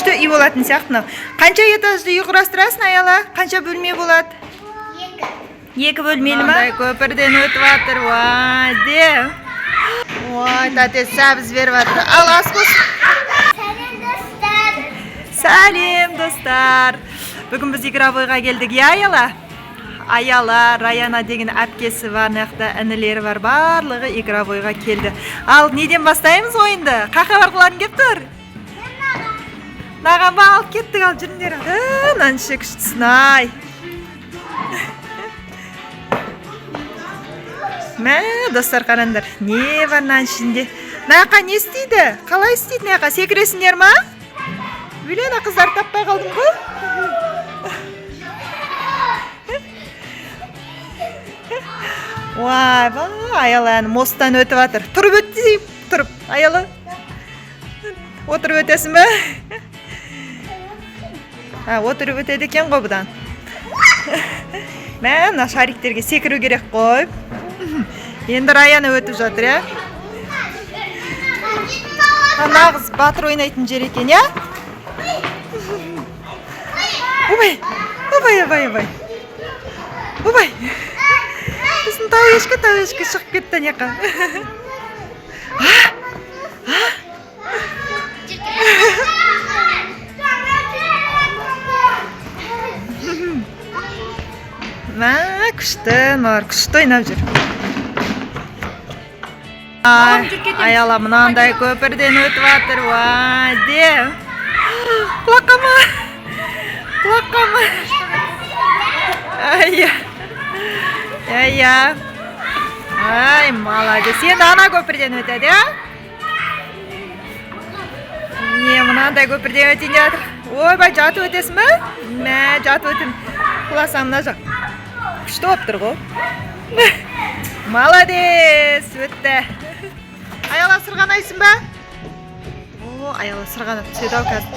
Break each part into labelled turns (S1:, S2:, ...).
S1: күшті үй болатын сияқты мынау. Қанша этажды үй құрастырасың Аяла? Қанша бөлме болады? 2 бөлмелі ма? Көпірден өтіп жатыр. Вай, де. Ой, тәте сәбіз беріп жатыр. Ал ас болсын. Сәлем достар. Бүгін біз игровойға келдік, Аяла? Аяла, Раяна деген әпкесі бар, нақта інілері бар, барлығы игровойға келді. Ал, неден бастаймыз ойынды? Қақа бар қыларын кеп тұр? Нағам ба алып кеттік, ал жүріндер. Наншы күштісін, ай. Мә, достар қарандар, не бар наншында? Нақа не істейді? Қалай істейді нақа? Секіресіңдер ма? Білені қыздар таппай қалдым ғой? Вай, Аяланы мосттан өтіп жатыр. Тұрып өтті, тұрып. Аяла. Отырып өтесің бе? Отырып өтеді екен ғой бұдан. Мә, шариктерге секіру керек қой. Енді Раяна өтіп жатыр, я? Нағыз батыр ойнайтын жер екен, я? Обай, обай, обай, обай. Обай. Біздің тауешкі шығып кетті неқа. Мә, күшті, нұр, күшті ойнап жүр. Аяла мұнандай көпірден өтіп жатыр, вай, де. Құлаққама. Құлаққама. Ай-я. Ай-я. Ай, молодец. Енді ана көпірден өтеді, я? Не, мұнандай көпірден өтейін жатыр. Ой, бай, жатып өтесің бі? Мә, жатып өтін. Құласам мұна жақ. Күшті болып тұр ғой. Молодец, өтті. Аяла сырғанайсың ба? О, Аяла сырғанап түседі ау қазір.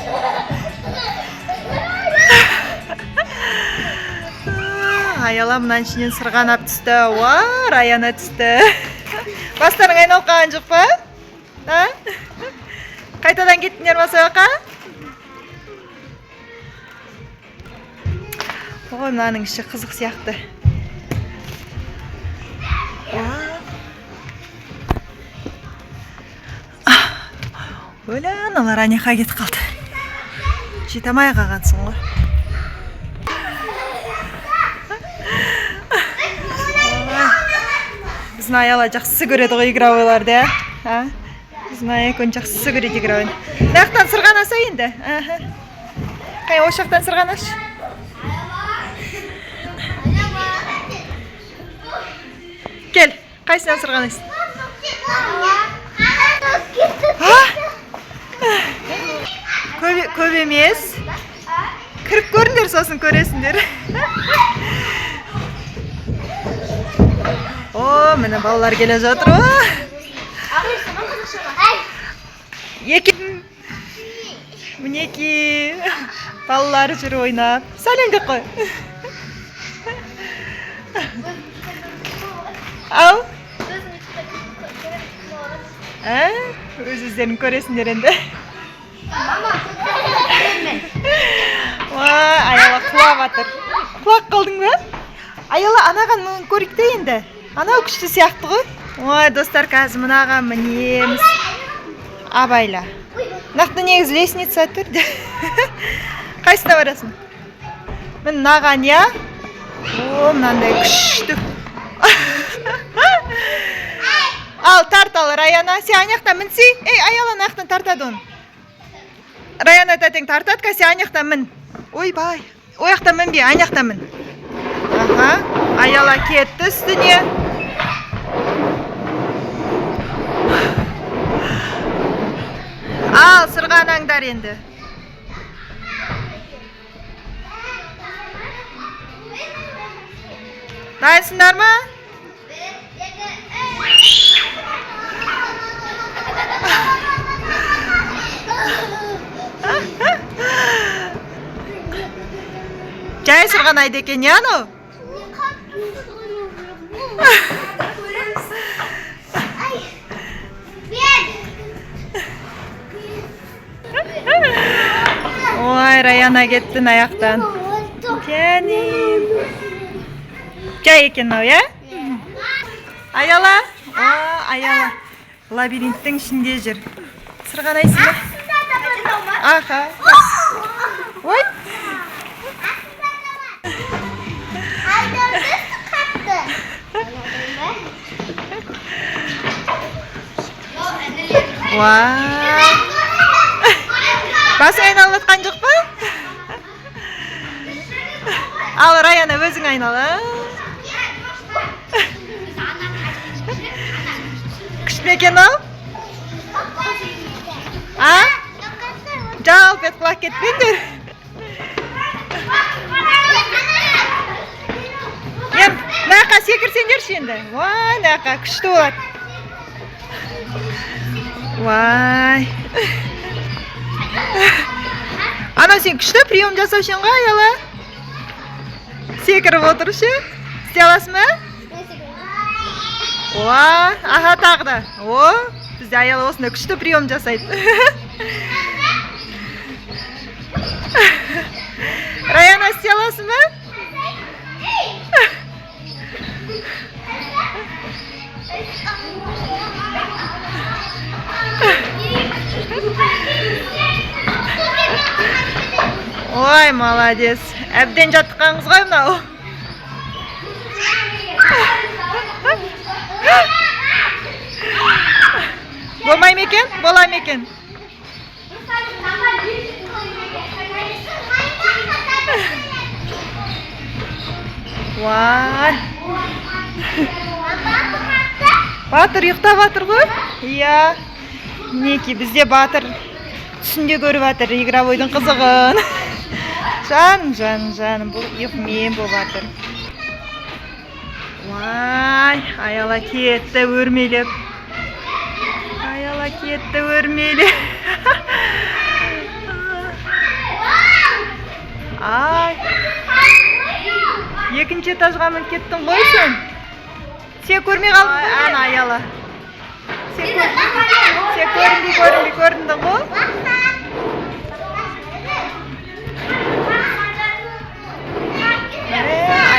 S1: Аяла мұнан ішінен сырғанап түсті. Ва, Раяна түсті. Бастарың айналып қалған жоқ па? Қайтадан кеттіңдер ма сабаққа? О, мынаның іші қызық сияқты. Өлі, аналар анеқа кетіп қалды. Жетамай қағансың ғой. Біздің Аяла жақсы көреді ғой игровойларды, ә? Біздің Аякон жақсы көреді игровойны. Нақтан сырғанаса енді? Қай, ошақтан сырғанаш? Кел, қайсынан сырғанайсың? Көп емес. Кіріп көріңдер, сосын көресіңдер. О, мені балалар келе жатыр. Мінеки балалар жүр ойнап. Сәлемдеп қой. Ау? Өз-өздерін көресіңдер енді. Аяла құлап атыр. Құлап қалдың ба? Аяла анаған мұның көрікті енді. Анау күшті сияқты ғой. Ой, достар, қазір мұнаға мінеміз. Абайла. Нақты негіз лесница түрді. Қайсына барасың? Мін наған, я? О, мұнандай күшті. Ал, тарталы, Раяна. Се аяқтан мінсі? Ей, Аяла нақтан тартады оны. Раяна тәтең тартады, кәсе аяқтан мін. Ой, бай. Ояқтан мін бе, аяқтан мін. Аяла кетті үстіне. Ал, сырғанаңдар енді. Дайынсыңдар ма? Жай сырғанайды екен, яно? Ой, Раяна кеттін аяқтан. Кәнем. Жай екен ау, я? Аяла? Аяла. Лабиринттің ішінде жүр. Сырғанайсың ба? Аха. Ой. Вау. Басы айналып жатқан жоқ па? Ал Раяна өзің айнала. Күшті екен ау? Жалп ет құлақ кетпеңдер. Нақа секірсеңдерші енді. Вай, нақа күшті болады. Вай. Ана сен күшті прием жасаушың ғой, Аяла? Секіріп отыршы. Істей аласың ба? Аха, тағы да. Бізде Аяла осында күшті прием жасайды. Раяна, істей аласың ба? Ой, молодец. Әбден жаттыққаныңыз ғой мынау. Болмай ма екен? Бола ма екен? Вай. Батыр ұйықтап жатыр ғой? Иә. Неке, бізде Батыр түсінде көріп жатыр игровойдың қызығын. Жаным, бұл ұйқымен болып жатыр. Вай, Аяла кетті өрмелеп. Ай. Екінші этажға мініп кеттің ғой сен. Сен көрмей қалдың ғой? Ана Аяла. Сен көріндің ғой?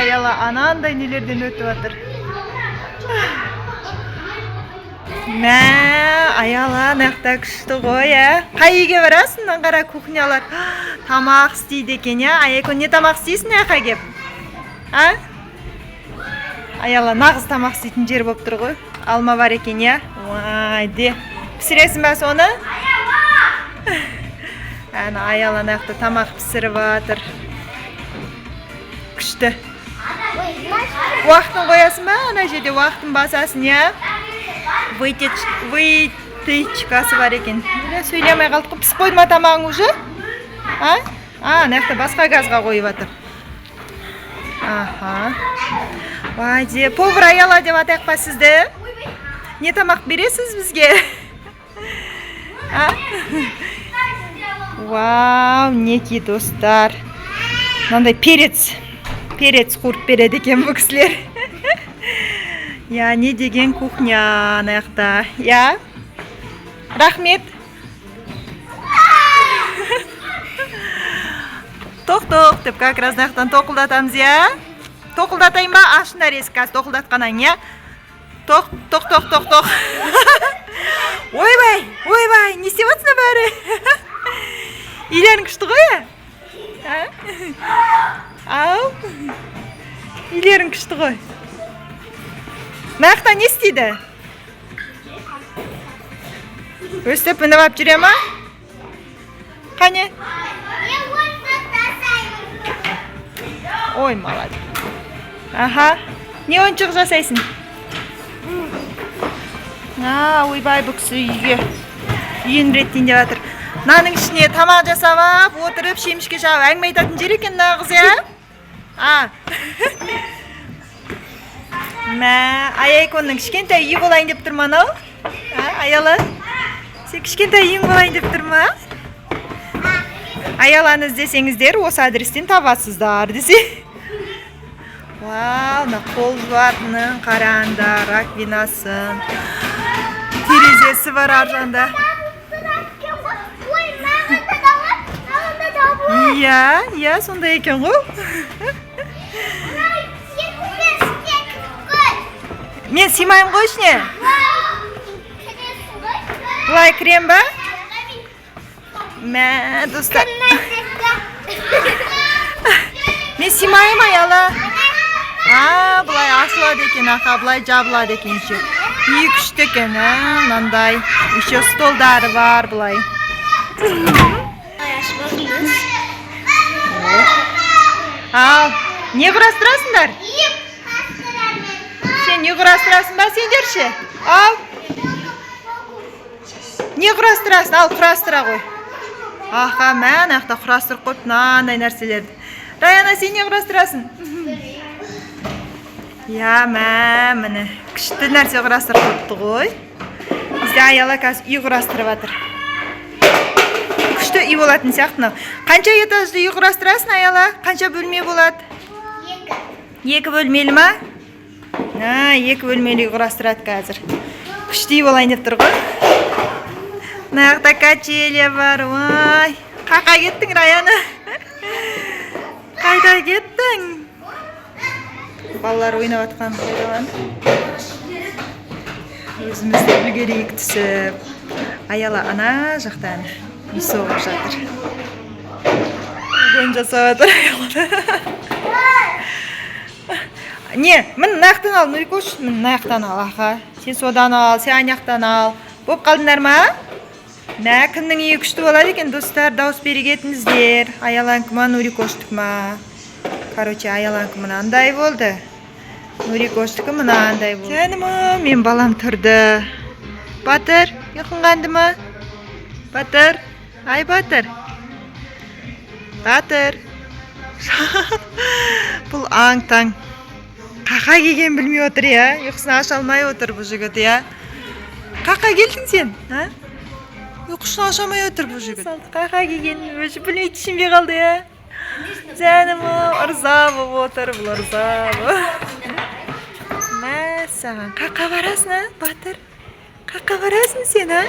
S1: Аяла анандай нелерден өтіп жатыр. Мә, Аяла нақта күшті ғой, ә? Қай үйге барасың? Қара кухнялар. Тамақ істейді екен, ә? Аяко, не тамақ істейсің, әқа кеп? Аяла нағыз тамақ істейтін жер болып тұр ғой. Алма бар екен, ә? Вай, де. Пісіресің бә соны? Әні Аяла нақты тамақ пісіріп жатыр. Күшті. Уақытын қоясың ба? Ана жерде уақытын басасын, ә? Вытычкасы бар екен. Сөйлемей қалдық. Пісіп қойды ма тамағың уже? Нақты басқа газға қойып жатыр. Аха. Вай, де. Повар Аяла деп атайық па сізді? Не тамақ бересіз бізге? Вау, неке достар. Мынандай перец қуырып береді екен бұл кісілер. Я, не деген кухня аяқта. Я? Рахмет. Тоқ деп как раз нақтан тоқылдатамыз, я? Тоқылдатайын ба? Ашындар есік қазір тоқылдатқанан, я? Тоқ. Ойбай, не істеп жатсың бәрі? Үйлерің күшті ғой, я? Ау? Үйлерің күшті ғой. Нақта не істейді? Өстіп мініп ап жүре ма? Қане? Ой, молодец. Аха. Не ойыншық жасайсың? Ойбай, бұл кісі үйін реттейін деп жатыр. Наның ішіне тамақ жасап, отырып, шемішке жауып, әңгіме айтатын жер екен нағыз, я? Мә, Аяйконның кішкентай үй болайын деп тұр ма, анау? Аяла? Сен кішкентай үйің болайын деп тұр ма? Аяланы іздесеңіздер, осы адрестен табасыздар, десе. Вау, қол жуатының қараңдар, раковинасын. Терезесі бар аржанда. иә, сондай екен ғой. Мен сыймаймын ғой ішіне. Бұлай кірем ба? Мә, достар. Мен сыймаймын аяла. Бұлай ашылады екен, ақа, бұлай жабылады екен ше. Екі-үшті екен, мынандай. Еще столдары бар бұлай. Ал, не құрастырасыңдар? Сен не құрастырасың ба сендер ше? Ал. Не құрастырасың? Ал, құрастыра ғой. Аха, мән ақта құрастырып қойып, мынандай нәрселерді. Раяна, сен не құрастырасың? Я, міне, күшті нәрсе құрастырып қойыпты ғой. Бізде аяла қазір үй құрастырып жатыр. Күшті үй болатын сияқты. Қанша этажды үй құрастырасың аяла? Қанша бөлме болады? 2 бөлмелі ма? 2 бөлмелі үй құрастырады қазір. Күшті үй болайын деп тұр ғой. Нақта качеля бар, ой. Қақа кеттің, Раяна? Қайда кеттің? Балалар ойнап атқан қойдаған. Өзімізді үлгерейік түсіп. Аяла ана жақтан үй соғып жатыр. Үлген жасап жатыр. Не, мін наяқтан ал, Нұрикош, мін наяқтан ал, аға. Сен содан ал, сен аяқтан ал. Боп қалдыңдар ма? Нә, кімнің үйі күшті болады екен, достар, дауыс берегетіңіздер. Аяланкі ма, Нұрикоштық ма? Короче, аяланкі мынандай болды. Нұрикоштықы мынандай болды. Жаныма, мен балам тұрды. Батыр, ұйқынғанды ма? Батыр, ай Батыр. Батыр. Бұл аң-таң. Қақа келген білмей отыр, я? Ұйқысын аша алмай отыр бұл жігіт, я? Қақа келдің сен, а? Ұйқысын ашамай отыр бұл жігіт. Қақа келген, өзі білмей түсінбей қалды, я? Жаныма, ұрза болып отыр, бұл ұрза болып. Мәссаған, қақа барасың, а, Батыр? Қақа барасың сен, а?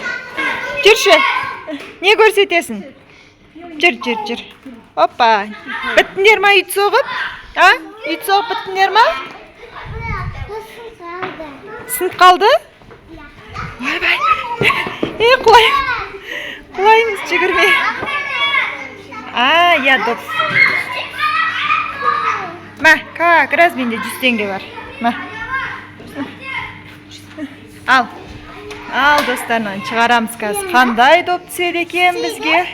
S1: Жүрші, не көрсетесің? Жүр. Опа, біттіңдер ма үйт соғып? А? Үйт соғып біттіңдер ма? Сынып қалды? Ой-бай. Құлаймыз, жүгірме. Я доп. Ма, как раз менде 100 теңге бар. Ма. Ал достарынан шығарамыз қазір. Қандай доп түседі екен бізге?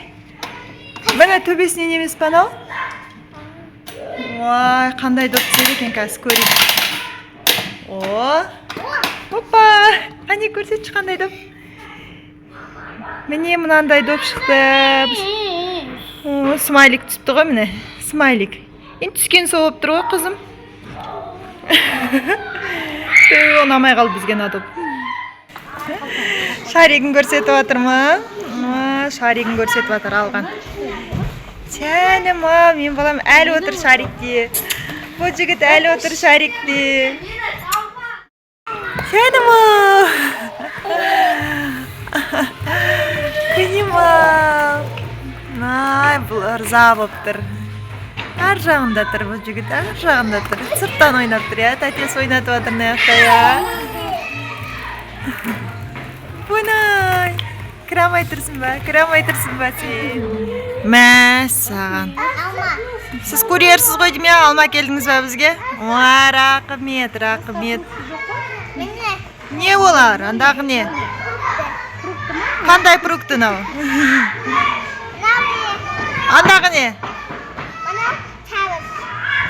S1: Міне төбесінен емес па анау? Ой, қандай доп түседі екен қазір көрейік. Опа! Қане көрсетші қандай доп? Міне мынандай доп шықты. Смайлик түсіпті ғой міне. Смайлик. Енді түскен соғып тұр ғой қызым. Ұнамай қалды бізге мына доп. Шаригін көрсетіп жатыр ма? Шаригін көрсетіп жатыр алған. Сәнім, мен балам әлі отыр шарикте. Бұл жігіт әлі отыр шарикте. Сәнім, күнім, бұл ұрза болып тұр. Ар жағында тұр бұл жігіт, ар жағында тұр. Сырттан ойнап тұр, тәтес ойнатып жатыр наяқта, Бұнай, кірамай тұрсын ба сен? Мәссаған. Сіз көрерсіз ғой деме, алма келдіңіз ба бізге? Рақымет. Не олар, андағы не? Қандай фрукты нау? Андағы не?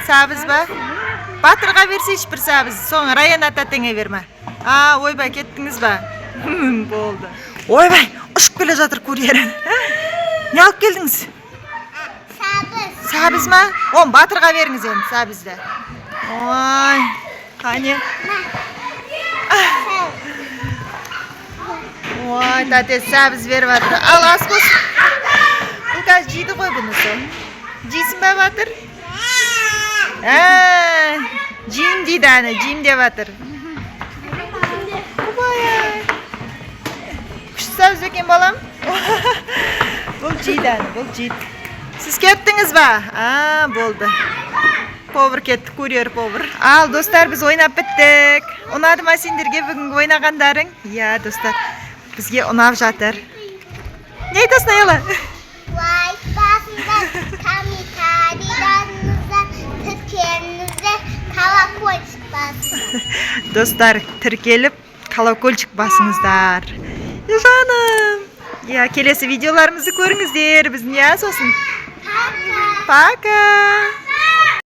S1: Сабыз ба? Батырға берсейші бір сабыз, соң Раяна тәтеңе берме. Ойбай, кеттіңіз ба? Болды. Ойбай, ұшып келе жатыр курьер. Не алып келдіңіз? Сабыз ма? Он Батырға беріңіз енді сабызды. Ой, қане. Ой, тәтес сабыз беріп жатыр. Ал ас болсын. Бұл қазір жейді ғой бұнысы. Жейсің ба Батыр? Жейм дейді әні, жейм деп жатыр. Күшті сабыз екен балам. Бұл жейді әні, бұл жейді. Siz kettiniz ba? Bo'ldi. Povur ketdi, kuryer povur. Al dostlar, biz o'ynab bitdik. Unadimi senlarga bugungi o'ynaganlaring? Ya dostlar, bizga unab жатыр. Ne aytasın ayala?
S2: Vay basında komitariyanızda Türkiye'nizde kolokol çıkmasın.
S1: Dostlar, tirkelip kolokol çıkmasınızlar. Canım. Ya kelesi videolarımızı görünüzler. Biz niye olsun?
S2: Paka.
S1: Пока.